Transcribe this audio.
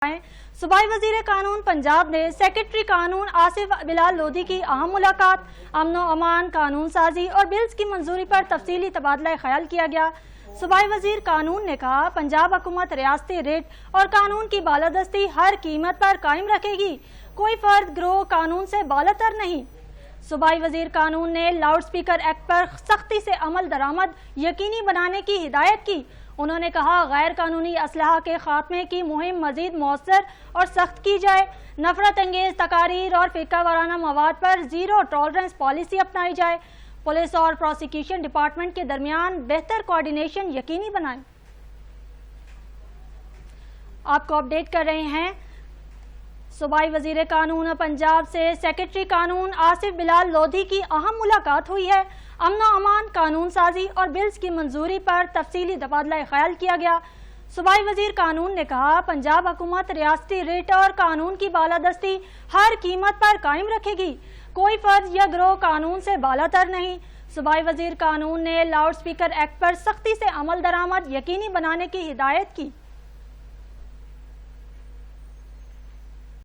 सूबाई वजीर कानून पंजाब ने सेक्रेटरी कानून आसिफ बिलाल लोधी की अहम मुलाकात। अमन व अमान, कानून साजी और बिल्स की मंजूरी पर तफसीली तबादला ख्याल किया गया। सूबाई वजीर कानून ने कहा, पंजाब हुकूमत रियासती रेट और कानून की बालादस्ती हर कीमत पर कायम रखेगी। कोई फर्द गिरोह कानून से बालातर नहीं। सूबाई वजीर कानून ने लाउड स्पीकर एक्ट पर सख्ती से अमल दरामद यकीनी बनाने की हिदायत की। उन्होंने कहा, गैर कानूनी असलहा के खात्मे की मुहिम मजीद मौसर और सख्त की जाए। नफरत अंगेज तकारीर और फिरका वाराना मवाद पर जीरो टॉलरेंस पॉलिसी अपनाई जाए। पुलिस और प्रोसिक्यूशन डिपार्टमेंट के दरमियान बेहतर कोऑर्डिनेशन यकीनी बनाए। आपको अपडेट कर रहे हैं। सूबाई वजीर कानून पंजाब से सेक्रेटरी कानून आसिफ बिलाल लोधी की अहम मुलाकात हुई है। अमन व अमान, कानून साजी और बिल्स की मंजूरी पर तफसीली तबादला ख्याल किया गया। सूबाई वजीर कानून ने कहा, पंजाब हुकूमत रियासती रेट और कानून की बालादस्ती हर कीमत पर कायम रखेगी। कोई फर्द या गिरोह कानून से बालातर नहीं। सूबाई वजीर कानून ने लाउड स्पीकर एक्ट पर सख्ती से अमल दरामद यकीनी बनाने की हिदायत की।